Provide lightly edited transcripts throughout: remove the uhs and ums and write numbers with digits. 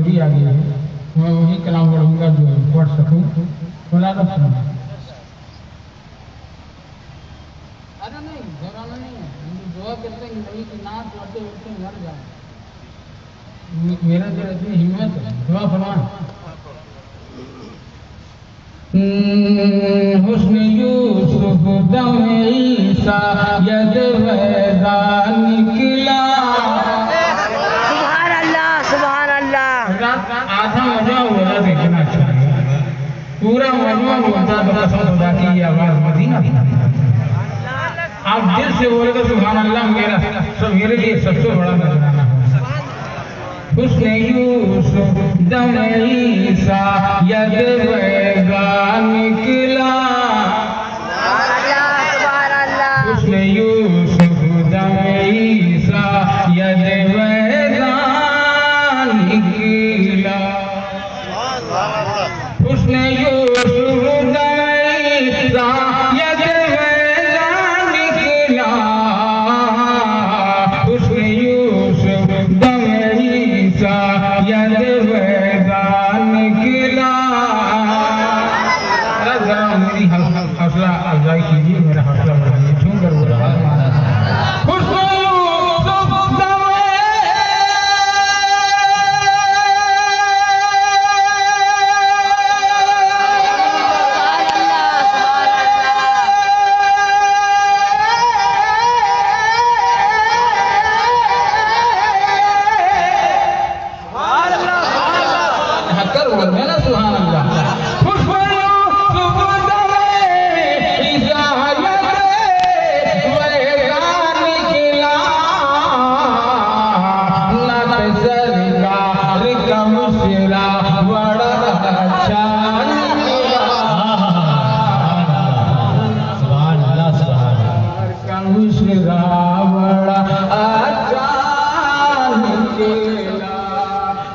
कमजोरी आ गई है, मैं वही कलाम पढ़ूंगा जो पढ़ सकूं। बोला तो सुनो। अरे नहीं, घबराना नहीं है, हम दुआ करते हैं नबी की नात पढ़ते पढ़ते मर जाए। मेरा जो इतनी हिम्मत है, दुआ फरमान। हुस्न यूसुफ दम ईसा यद वैदा निकला। सुभान अल्लाह, सुभान अल्लाह। आधा मजमा बोला देखना चाहिए, पूरा मजमा बोलता तो कसम खुदा की ये आवाज मदीना थी। आप दिल से बोले तो सुभान अल्लाह मेरा सब मेरे लिए सबसे बड़ा नजराना है। हुस्न यूसुफ दम ईसा यद वैदा निकला। हुस्न यूसुफ दम ईसा यद वैदा निकला। हुस्न यूसुफ दम ईसा यद वैदा निकला। हुस्न यूसुफ दम ईसा यद वैदा निकला। जरा मेरी हौसला अफजाई कीजिए, मेरा हौसला बढ़ाइए, क्यों कर बोला।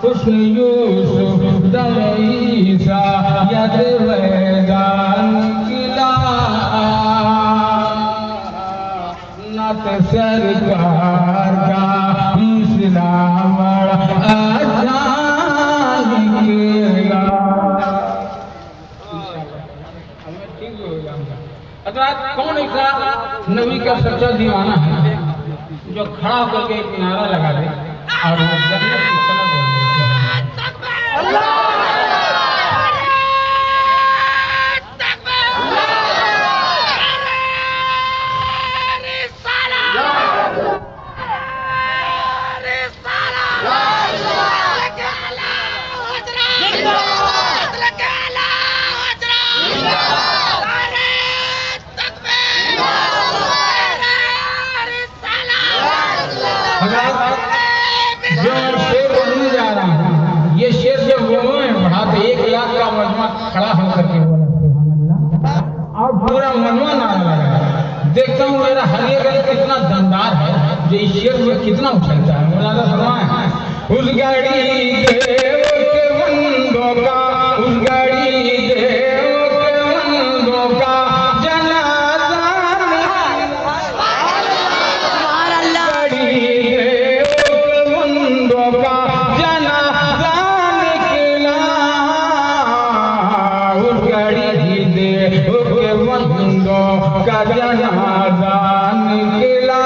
हुस्न यूसुफ दम ईसा यद वैदा निकला। नत सरकार का मुसला बड़ा अच्छा निकला। ठीक हो जाऊंगा। कौन ऐसा नबी का सच्चा दीवाना है जो खड़ा होकर के एक नारा लगा दे और वो जन्नत की सनद बन जाए। जो शेर बोलने जा रहा हूँ, ये शेर जब बोलूँ में बढ़ा तो 1 लाख का मजमा खड़ा होकर के बोला सुभान अल्लाह, और पूरा मजमा नारा लगा। देखता हूँ मेरा हरियागंज कितना दमदार है, जो इस शेर में कितना उछलता है। मौलाना फरमाए उस गाड़ी के बंदों का, उस गाड़ी के बंदों का का जनाजा निकला।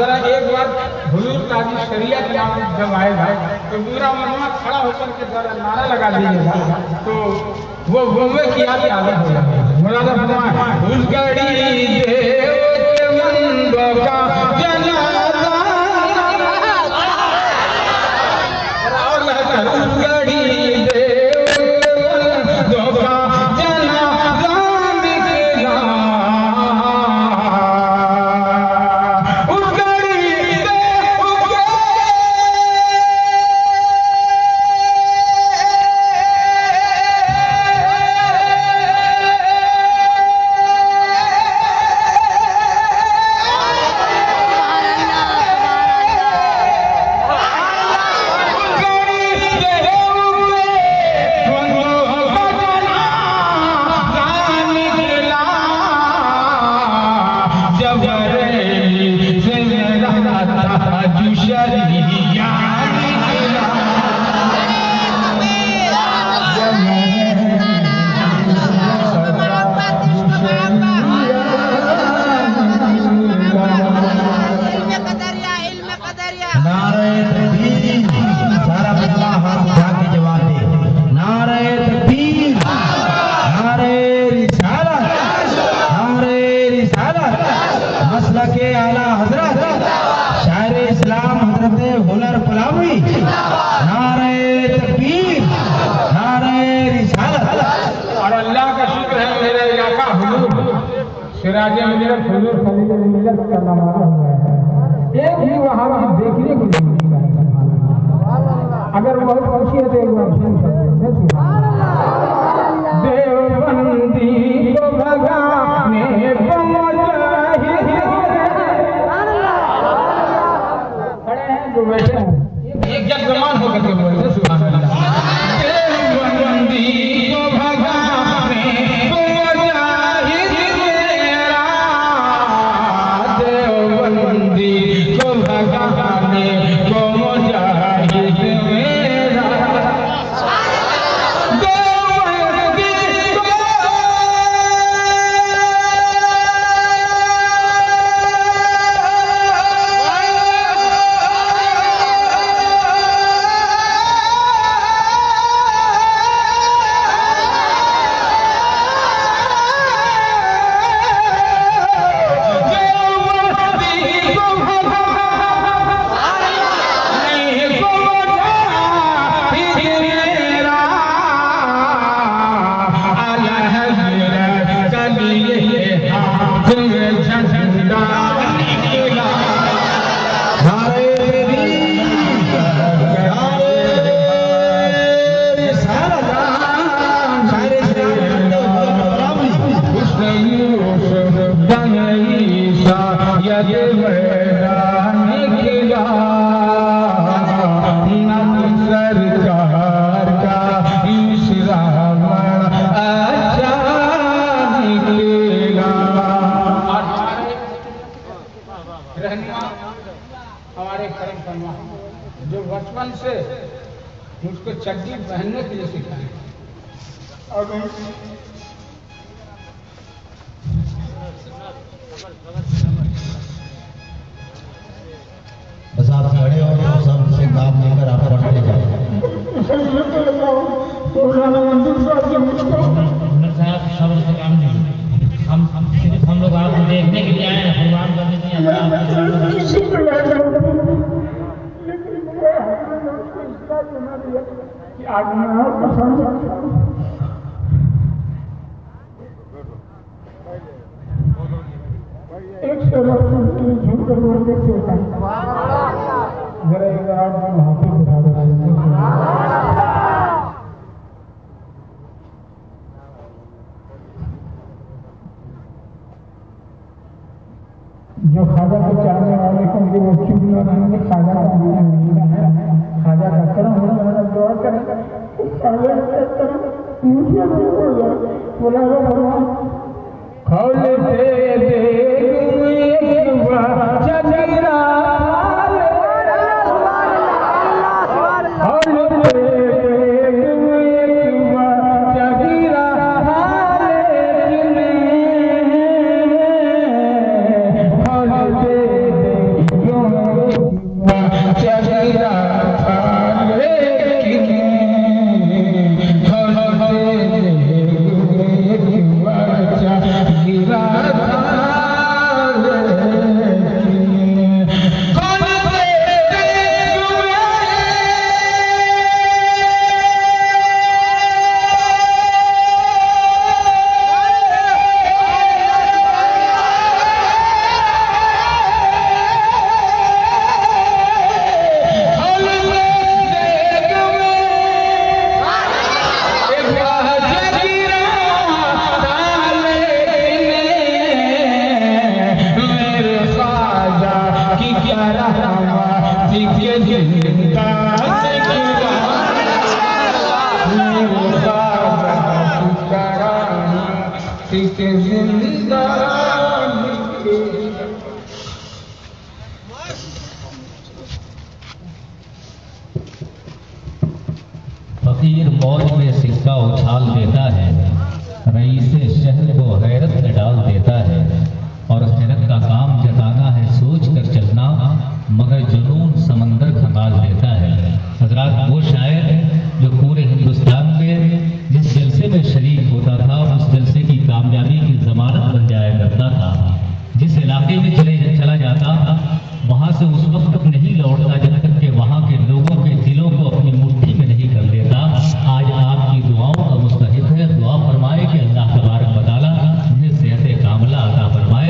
जरा एक बार हुजूर काजी शरीयत नाम जब आएगा तो पूरा मनवा खड़ा होकर के जरा नारा लगा दीजिएगा तो वो में किया की आदत हो जाएगी। मौलाना फरमाए उस गड़ी देव के मंदो का जनाजा और लहकर उस गड़ी देव के मंदो का जनाजा निकला उस गड़ी देव के सिराजे मिलत हुजूर खलील मिलत का नमाज़ हुआ है। एक ही वहाँ देखने को नहीं मिला है। अगर बहुत खुशी है तो एक बार सुन सकते देवबंदी को भगाने खड़े हैं जो बैठे हैं एक जब जमान होकर के बोलते सुभान अल्लाह। देवबंदी को भगाने को भगाने को मुजाहिद मेरा देवबंदी को सरकार का श्रावण अच्छा निकलेगा। रहनुमा हमारे करम फरमा जो बचपन से मुझको चड्डी पहनने के लिए सिखाए और बस आप खड़े हो तो सबसे काम लेकर आप पढ़ते जाए। साहब शब्द से काम नहीं, हम सिर्फ हम लोग आपको देखने के लिए आए हैं, भगवान करने के लिए एक झुमकर बोलते जरा एक बार आप हाथों उठा दो। जो खाजा को चाहने वाले को उनके वो चुप न रहेंगे। खाजा का मिलना है, खाजा का कर्म होना दुआ करें खाजा का कर्म मुझे हो जाए। बोला भगवान खोल दे के जिंदगानी के। फकीर मौज में सिक्का उछाल देता है, रईसे शहर को हैरत में डाल देता है, और हैरत का काम जताना है सोच कर चलना, मगर जुनून समंदर खंगाल देता है। हजरात, वो शायर जो पूरे हिंदुस्तान में जिस जलसे में शरीक होता था, उस जलसे की कामयाबी की जमानत बन जाया करता था। जिस इलाके में चला जाता वहाँ से उस वक्त तक नहीं लौटता जब तक कि वहाँ के लोगों के दिलों को अपनी मुट्ठी में नहीं कर लेता। आज आपकी दुआओं का मुस्तहिक है, दुआ फरमाए कि अल्लाह तबारक व तआला उन्हें सेहत कामला अता फरमाए।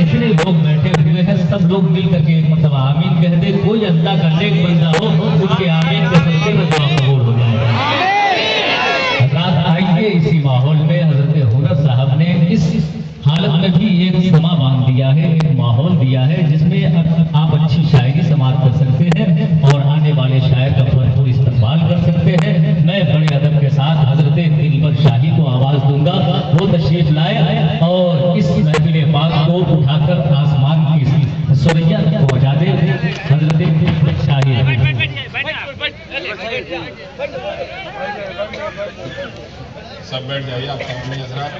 इतने लोग बैठे हुए हैं, सब लोग मिल करके एक मतलब आमीन कह दे। कोई अल्लाह का नेक बंदा हो उसके आमीन के सदके में दुआ कबूल हो जाए। हज़रात, आइए इसी माहौल में हज़रत हुनर साहब ने इस हालत में भी एक समा बांध दिया है, एक माहौल दिया है जिसमें आप अच्छी शायरी समाप्त कर सकते हैं और आने वाले शायर का भरपूर इस्तेमाल कर सकते हैं। मैं बड़े अदब के साथ हजरत दिलबर शाही को आवाज दूंगा, वो तशरीफ लाए और इस महफिल पाक को उठाकर आसमान की सुरैया तक पहुंचा दे। हजरत दिलबर शाही सब बैठ जाइए। आप सामने हजरात,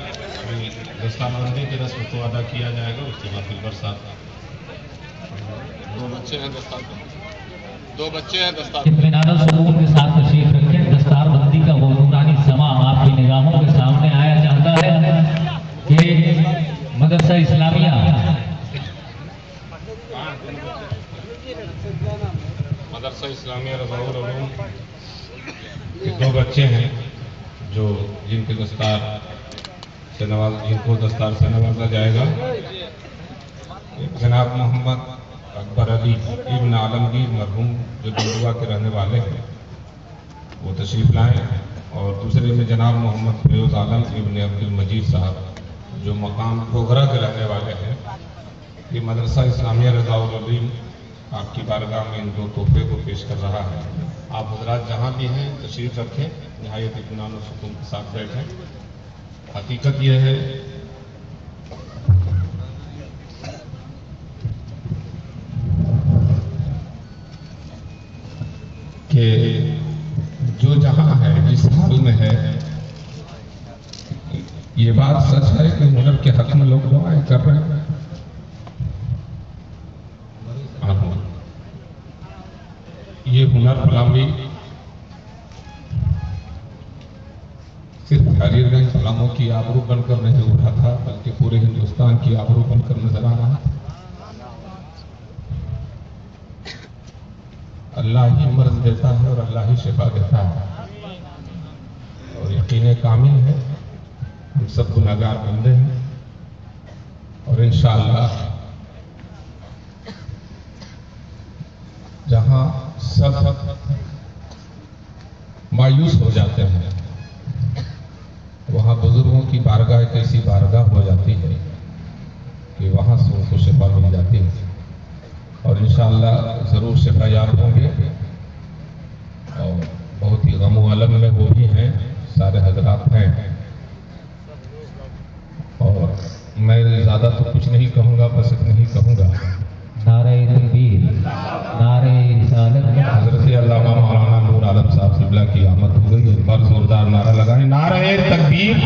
दस्तारबंदी की रस्म को अदा किया जाएगा, उसके बाद दिलबर साहब। दो बच्चे हैं दस्तार इत्मीनान सुकून के साथ तशरीफ रखें। दस्तारबंदी का वो नूरानी समा आपकी निगाहों के सामने आया चाहता है कि मदरसा इस्लामिया रज़ाउल उलूम के दो बच्चे हैं जो जिनको दस्तार से नवाजा जाएगा। जनाब मोहम्मद अकबर अली इब्न आलमगीर मरहूम जो बंदुआ के रहने वाले हैं, वो तशरीफ लाएँ। और दूसरे में जनाब मोहम्मद फिरोज आलम इब्न अब्दुल मजीद साहब जो मकाम गोगरा के रहने वाले हैं। ये मदरसा इस्लामिया रज़ाउल उलूम आपकी बारगाह में इन दो तोहफे को पेश कर रहा है। आप हजरात जहाँ भी हैं तशरीफ रखें, निहायत इत्मीनान और सुकून के साथ बैठें। हकीकत यह है कि जो जहां है, जिस हाल में है, ये बात सच है कि हुनर के हक में लोग दुआएं कर रहे हैं। ये हुनर फलामी सिर्फ हरीरगंज फलामों की आबरू बनकर नहीं उठा था, बल्कि पूरे हिंदुस्तान की आबरू बनकर नजर आ रहा है। अल्लाह ही मर्ज देता है और अल्लाह ही शिफा देता है, और यकीन कामिल है हम सब गुनाहगार बंदे हैं। और इंशाअल्लाह जहां सब मायूस हो जाते हैं, वहां बुजुर्गों की बारगाह एक ऐसी बारगाह हो जाती है कि वहां से उनको शिफा मिल जाती है। और इंशाअल्लाह ज़रूर शिफा याब होंगे। और बहुत ही गम अलम में वो भी हैं, सारे हजरात हैं। और मैं ज़्यादा तो कुछ नहीं कहूँगा, बस इतना ही कहूँगा, नारे तकबीर, नारे रिसालत। हज़रत अल्लामा मौलाना नूर आलम साहब क़िबला की आमद हो गई। एक बार जोरदार नारा लगाएं, नारे तकबीर,